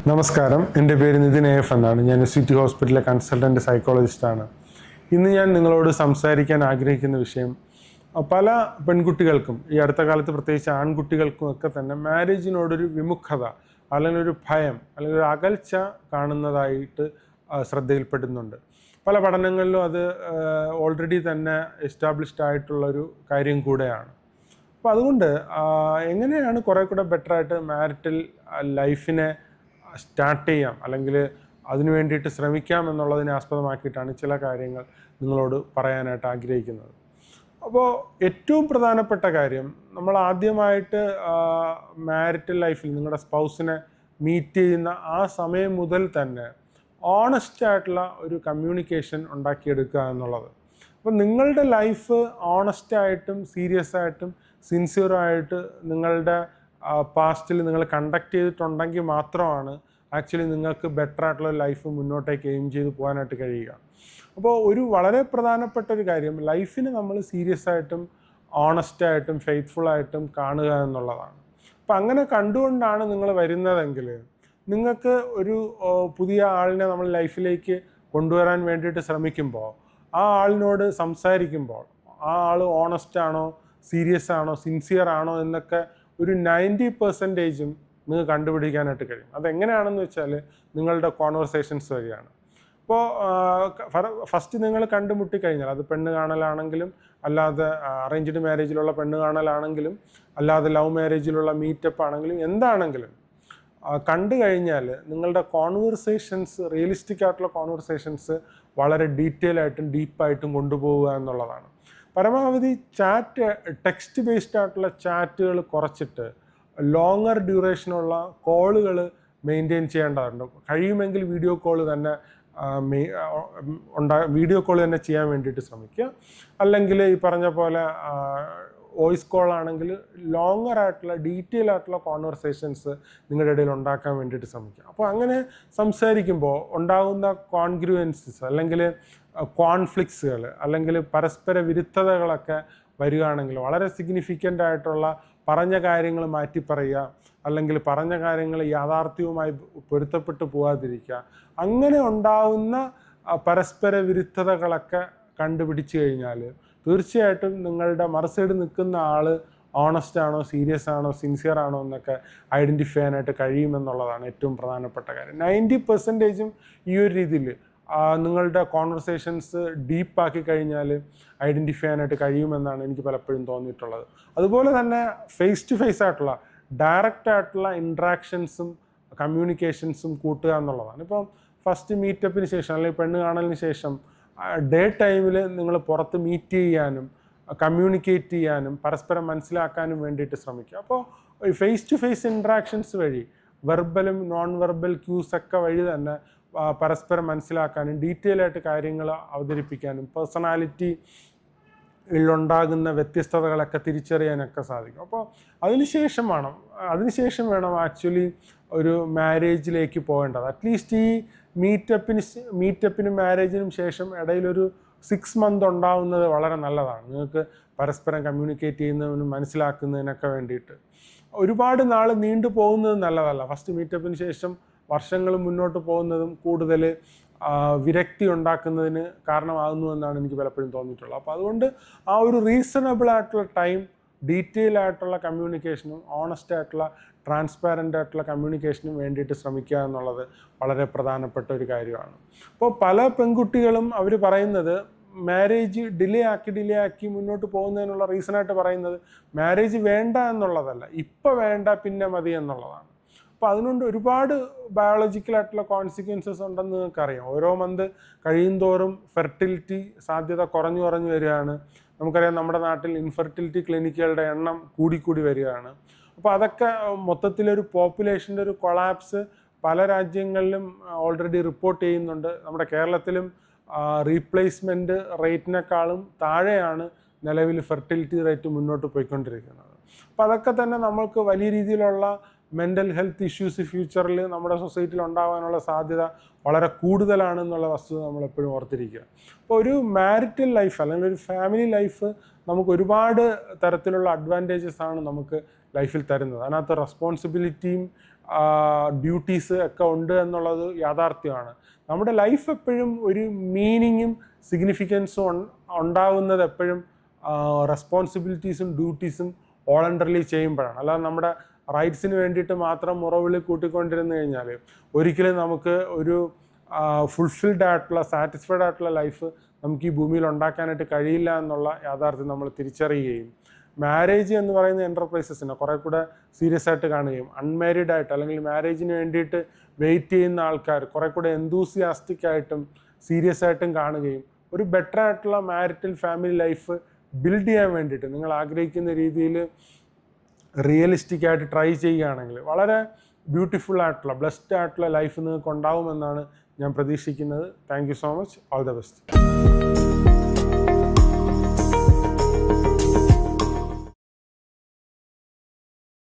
നമസ്കാരം, എൻ്റെ പേര് നിതിൻ AF എന്നാണ്. ഞാൻ സിറ്റി ഹോസ്പിറ്റലിലെ കൺസൾട്ടൻറ്റ് സൈക്കോളജിസ്റ്റാണ്. ഇന്ന് ഞാൻ നിങ്ങളോട് സംസാരിക്കാൻ ആഗ്രഹിക്കുന്ന വിഷയം, പല പെൺകുട്ടികൾക്കും ഈ അടുത്ത കാലത്ത് പ്രത്യേകിച്ച് ആൺകുട്ടികൾക്കും ഒക്കെ തന്നെ മാരേജിനോടൊരു വിമുഖത അല്ലെങ്കിൽ ഒരു ഭയം അല്ലെങ്കിൽ ഒരു അകൽച്ച കാണുന്നതായിട്ട് ശ്രദ്ധയിൽപ്പെടുന്നുണ്ട്. പല പഠനങ്ങളിലും അത് ഓൾറെഡി തന്നെ എസ്റ്റാബ്ലിഷ്ഡ് ആയിട്ടുള്ളൊരു കാര്യം കൂടെയാണ്. അപ്പോൾ അതുകൊണ്ട് എങ്ങനെയാണ് കുറേ കൂടെ ബെറ്ററായിട്ട് മാരിറ്റൽ ലൈഫിനെ സ്റ്റാർട്ട് ചെയ്യാം അല്ലെങ്കിൽ അതിനു വേണ്ടിയിട്ട് ശ്രമിക്കാം എന്നുള്ളതിനെ ആസ്പദമാക്കിയിട്ടാണ് ചില കാര്യങ്ങൾ നിങ്ങളോട് പറയാനായിട്ട് ആഗ്രഹിക്കുന്നത്. അപ്പോൾ ഏറ്റവും പ്രധാനപ്പെട്ട കാര്യം, നമ്മൾ ആദ്യമായിട്ട് മാരിറ്റൽ ലൈഫിൽ നിങ്ങളുടെ സ്പൗസിനെ മീറ്റ് ചെയ്യുന്ന ആ സമയം മുതൽ തന്നെ ഓണസ്റ്റ് ആയിട്ടുള്ള ഒരു കമ്മ്യൂണിക്കേഷൻ ഉണ്ടാക്കിയെടുക്കുക എന്നുള്ളത്. അപ്പോൾ നിങ്ങളുടെ ലൈഫ് ഓണസ്റ്റായിട്ടും സീരിയസ് ആയിട്ടും സിൻസിയറായിട്ട് നിങ്ങളുടെ പാസ്റ്റിൽ നിങ്ങൾ കണ്ടക്ട് ചെയ്തിട്ടുണ്ടെങ്കിൽ മാത്രമാണ് ആക്ച്വലി നിങ്ങൾക്ക് ബെറ്റർ ആയിട്ടുള്ള ലൈഫ് മുന്നോട്ടേക്ക് എയിം ചെയ്ത് പോകാനായിട്ട് കഴിയുക. അപ്പോൾ ഒരു വളരെ പ്രധാനപ്പെട്ട ഒരു കാര്യം, ലൈഫിനെ നമ്മൾ സീരിയസ് ആയിട്ടും ഓണസ്റ്റായിട്ടും ഫെയ്ത്ത്ഫുള്ളായിട്ടും കാണുക എന്നുള്ളതാണ്. അപ്പം അങ്ങനെ കണ്ടുകൊണ്ടാണ് നിങ്ങൾ വരുന്നതെങ്കിൽ നിങ്ങൾക്ക് ഒരു പുതിയ ആളിനെ നമ്മൾ ലൈഫിലേക്ക് കൊണ്ടുവരാൻ വേണ്ടിയിട്ട് ശ്രമിക്കുമ്പോൾ, ആ ആളിനോട് സംസാരിക്കുമ്പോൾ ആ ആൾ ഓണസ്റ്റ് ആണോ, സീരിയസ് ആണോ, സിൻസിയർ ആണോ എന്നൊക്കെ ഒരു 90% നിങ്ങൾക്ക് കണ്ടുപിടിക്കാനായിട്ട് കഴിയും. അതെങ്ങനെയാണെന്ന് വെച്ചാൽ നിങ്ങളുടെ കോൺവെർസേഷൻസ് വഴിയാണ്. അപ്പോൾ ഫസ്റ്റ് നിങ്ങൾ കണ്ടുമുട്ടിക്കഴിഞ്ഞാൽ, അത് പെണ്ണ് കാണലാണെങ്കിലും അല്ലാതെ അറേഞ്ച്ഡ് മാരേജിലുള്ള പെണ്ണ് കാണലാണെങ്കിലും അല്ലാതെ ലവ് മാരേജിലുള്ള മീറ്റപ്പ് ആണെങ്കിലും എന്താണെങ്കിലും കണ്ടു കഴിഞ്ഞാൽ നിങ്ങളുടെ കോൺവെർസേഷൻസ്, റിയലിസ്റ്റിക് ആയിട്ടുള്ള കോൺവെർസേഷൻസ് വളരെ ഡീറ്റെയിൽ ആയിട്ടും ഡീപ്പായിട്ടും കൊണ്ടുപോവുക എന്നുള്ളതാണ്. പരമാവധി ടെക്സ്റ്റ് ബേസ്ഡ് ആയിട്ടുള്ള ചാറ്റുകൾ കുറച്ചിട്ട് ലോങ്ങർ ഡ്യൂറേഷനുള്ള കോളുകൾ മെയിൻറ്റെയിൻ ചെയ്യേണ്ടതുണ്ട്. കഴിയുമെങ്കിൽ വീഡിയോ കോൾ തന്നെ ചെയ്യാൻ വേണ്ടിയിട്ട് ശ്രമിക്കുക. അല്ലെങ്കിൽ ഈ പറഞ്ഞ പോലെ വോയിസ് കോൾ ആണെങ്കിൽ ലോങ്ങർ ആയിട്ടുള്ള ഡീറ്റെയിൽ ആയിട്ടുള്ള കോൺവെർസേഷൻസ് നിങ്ങളുടെ ഇടയിൽ ഉണ്ടാക്കാൻ വേണ്ടിയിട്ട് ശ്രമിക്കുക. അപ്പോൾ അങ്ങനെ സംസാരിക്കുമ്പോൾ ഉണ്ടാകുന്ന കോൺഗ്രുവൻസസ് അല്ലെങ്കിൽ കോൺഫ്ലിക്ട്സുകൾ അല്ലെങ്കിൽ പരസ്പര വിരുദ്ധതകളൊക്കെ വരികയാണെങ്കിൽ വളരെ സിഗ്നിഫിക്കൻ്റ് ആയിട്ടുള്ള പറഞ്ഞ കാര്യങ്ങൾ മാറ്റി പറയുക, അല്ലെങ്കിൽ പറഞ്ഞ കാര്യങ്ങൾ യാഥാർത്ഥ്യവുമായി പൊരുത്തപ്പെട്ടു പോകാതിരിക്കുക, അങ്ങനെ ഉണ്ടാവുന്ന പരസ്പര വിരുദ്ധതകളൊക്കെ കണ്ടുപിടിച്ചു കഴിഞ്ഞാൽ തീർച്ചയായിട്ടും നിങ്ങളുടെ മറുസൈഡ് നിൽക്കുന്ന ആൾ ഓണസ്റ്റ് ആണോ, സീരിയസ് ആണോ, സിൻസിയർ ആണോ എന്നൊക്കെ ഐഡൻറ്റിഫൈ ചെയ്യാനായിട്ട് കഴിയുമെന്നുള്ളതാണ് ഏറ്റവും പ്രധാനപ്പെട്ട കാര്യം. 90% ഈ ഒരു രീതിയിൽ നിങ്ങളുടെ കോൺവെർസേഷൻസ് ഡീപ്പാക്കി കഴിഞ്ഞാൽ ഐഡൻറ്റിഫൈ ചെയ്യാനായിട്ട് കഴിയുമെന്നാണ് എനിക്ക് പലപ്പോഴും തോന്നിയിട്ടുള്ളത്. അതുപോലെ തന്നെ ഫേസ് ടു ഫേസ് ആയിട്ടുള്ള ഡയറക്റ്റ് ആയിട്ടുള്ള ഇൻട്രാക്ഷൻസും കമ്മ്യൂണിക്കേഷൻസും കൂട്ടുക എന്നുള്ളതാണ്. ഇപ്പം ഫസ്റ്റ് മീറ്റപ്പിന് ശേഷം അല്ലെങ്കിൽ പെണ്ണ് കാണലിന് ശേഷം ഡേ ടൈമിൽ നിങ്ങൾ പുറത്ത് മീറ്റ് ചെയ്യാനും കമ്മ്യൂണിക്കേറ്റ് ചെയ്യാനും പരസ്പരം മനസ്സിലാക്കാനും വേണ്ടിയിട്ട് ശ്രമിക്കുക. അപ്പോൾ ഫേസ് ടു ഫേസ് ഇൻട്രാക്ഷൻസ് വഴി വെർബലും നോൺ വെർബൽ ക്യൂസൊക്കെ വഴി തന്നെ പരസ്പരം മനസ്സിലാക്കാനും ഡീറ്റെയിൽ ആയിട്ട് കാര്യങ്ങൾ അവതരിപ്പിക്കാനും പേഴ്സണാലിറ്റിയിലുണ്ടാകുന്ന വ്യത്യസ്തതകളൊക്കെ തിരിച്ചറിയാനൊക്കെ സാധിക്കും. അപ്പോൾ അതിനുശേഷം വേണം ആക്ച്വലി ഒരു മാരേജിലേക്ക് പോകേണ്ടത്. അറ്റ്ലീസ്റ്റ് ഈ മീറ്റപ്പിനും മാരേജിനും ശേഷം ഇടയിലൊരു 6 months ഉണ്ടാവുന്നത് വളരെ നല്ലതാണ്. നിങ്ങൾക്ക് പരസ്പരം കമ്മ്യൂണിക്കേറ്റ് ചെയ്യുന്നതിനും മനസ്സിലാക്കുന്നതിനൊക്കെ വേണ്ടിയിട്ട്. ഒരുപാട് നാൾ നീണ്ടു പോകുന്നത് നല്ലതല്ല. ഫസ്റ്റ് മീറ്റപ്പിന് ശേഷം വർഷങ്ങൾ മുന്നോട്ട് പോകുന്നതും കൂടുതൽ വിരക്തി ഉണ്ടാക്കുന്നതിന് കാരണമാകുന്നു എന്നാണ് എനിക്ക് പലപ്പോഴും തോന്നിയിട്ടുള്ളത്. അപ്പോൾ അതുകൊണ്ട് ആ ഒരു റീസണബിൾ ആയിട്ടുള്ള ടൈം ഡീറ്റെയിൽ ആയിട്ടുള്ള കമ്മ്യൂണിക്കേഷനും ഓണസ്റ്റ് ആയിട്ടുള്ള ട്രാൻസ്പാരൻ്റ് ആയിട്ടുള്ള കമ്മ്യൂണിക്കേഷനും വേണ്ടിയിട്ട് ശ്രമിക്കുക എന്നുള്ളത് വളരെ പ്രധാനപ്പെട്ട ഒരു കാര്യമാണ്. അപ്പോൾ പല പെൺകുട്ടികളും അവർ പറയുന്നത് മാരേജ് ഡിലേ ആക്കി മുന്നോട്ട് പോകുന്നതിനുള്ള റീസണായിട്ട് പറയുന്നത് മാരേജ് വേണ്ട എന്നുള്ളതല്ല, ഇപ്പോൾ വേണ്ട പിന്നെ മതി എന്നുള്ളതാണ്. അപ്പോൾ അതിനുകൊണ്ട് ഒരുപാട് ബയോളജിക്കലായിട്ടുള്ള കോൺസിക്വൻസസ് ഉണ്ടെന്ന് നിങ്ങൾക്കറിയാം. ഓരോ മന്ത് കഴിയുന്തോറും ഫെർട്ടിലിറ്റി സാധ്യത കുറഞ്ഞു വരികയാണ്. നമുക്കറിയാം നമ്മുടെ നാട്ടിൽ ഇൻഫെർട്ടിലിറ്റി ക്ലിനിക്കുകളുടെ എണ്ണം കൂടിക്കൂടി വരികയാണ്. അപ്പോൾ അതൊക്കെ മൊത്തത്തിലൊരു പോപ്പുലേഷൻ്റെ ഒരു കൊളാപ്സ് പല രാജ്യങ്ങളിലും ഓൾറെഡി റിപ്പോർട്ട് ചെയ്യുന്നുണ്ട്. നമ്മുടെ കേരളത്തിലും റീപ്ലേസ്മെൻറ്റ് റേറ്റിനേക്കാളും താഴെയാണ് നിലവിൽ ഫെർട്ടിലിറ്റി റേറ്റ് മുന്നോട്ട് പോയിക്കൊണ്ടിരിക്കുന്നത്. അപ്പോൾ അതൊക്കെ തന്നെ നമ്മൾക്ക് വലിയ രീതിയിലുള്ള മെൻ്റൽ ഹെൽത്ത് ഇഷ്യൂസ് ഫ്യൂച്ചറിൽ നമ്മുടെ സൊസൈറ്റിയിൽ ഉണ്ടാകാനുള്ള സാധ്യത വളരെ കൂടുതലാണെന്നുള്ള വസ്തുത നമ്മളെപ്പോഴും ഓർത്തിരിക്കുക. അപ്പോൾ ഒരു മാരിറ്റൽ ലൈഫ് അല്ലെങ്കിൽ ഒരു ഫാമിലി ലൈഫ് നമുക്ക് ഒരുപാട് തരത്തിലുള്ള അഡ്വാൻറ്റേജസ് ആണ് നമുക്ക് ലൈഫിൽ തരുന്നത്. അതിനകത്ത് റെസ്പോൺസിബിലിറ്റിയും ഡ്യൂട്ടീസ് ഒക്കെ ഉണ്ട് എന്നുള്ളത് യാഥാർത്ഥ്യമാണ്. നമ്മുടെ ലൈഫ് എപ്പോഴും ഒരു മീനിങ്ങും സിഗ്നിഫിക്കൻസും ഉണ്ടാകുന്നത് എപ്പോഴും റെസ്പോൺസിബിലിറ്റീസും ഡ്യൂട്ടീസും വോളണ്ടറിലി ചെയ്യുമ്പോഴാണ്. അല്ലാതെ നമ്മുടെ റൈറ്റ്സിന് വേണ്ടിയിട്ട് മാത്രം മുറവിളി കൂട്ടിക്കൊണ്ടിരുന്നു കഴിഞ്ഞാൽ ഒരിക്കലും നമുക്ക് ഒരു ഫുൾഫിൽഡ് ആയിട്ടുള്ള സാറ്റിസ്ഫൈഡ് ആയിട്ടുള്ള ലൈഫ് നമുക്ക് ഈ ഭൂമിയിൽ ഉണ്ടാക്കാനായിട്ട് കഴിയില്ല എന്നുള്ള യാഥാർത്ഥ്യം നമ്മൾ തിരിച്ചറിയുകയും മാരേജ് എന്ന് പറയുന്ന എൻ്റർപ്രൈസസിനെ കുറേ കൂടെ സീരിയസ് ആയിട്ട് കാണുകയും അൺമാരീഡ് ആയിട്ട് അല്ലെങ്കിൽ മാരേജിന് വേണ്ടിയിട്ട് വെയിറ്റ് ചെയ്യുന്ന ആൾക്കാർ കുറേ കൂടെ എന്തൂസിയാസ്റ്റിക് ആയിട്ടും സീരിയസ് ആയിട്ടും കാണുകയും ഒരു ബെറ്റർ ആയിട്ടുള്ള മാരിറ്റൽ ഫാമിലി ലൈഫ് ബിൽഡ് ചെയ്യാൻ വേണ്ടിയിട്ട് നിങ്ങൾ ആഗ്രഹിക്കുന്ന രീതിയിൽ റിയലിസ്റ്റിക് ആയിട്ട് ട്രൈ ചെയ്യുകയാണെങ്കിൽ വളരെ ബ്യൂട്ടിഫുൾ ആയിട്ടുള്ള ബ്ലെസ്ഡ് ആയിട്ടുള്ള ലൈഫ് നിങ്ങൾക്ക് ഉണ്ടാവുമെന്നാണ് ഞാൻ പ്രതീക്ഷിക്കുന്നത്. Thank you so much. All the best.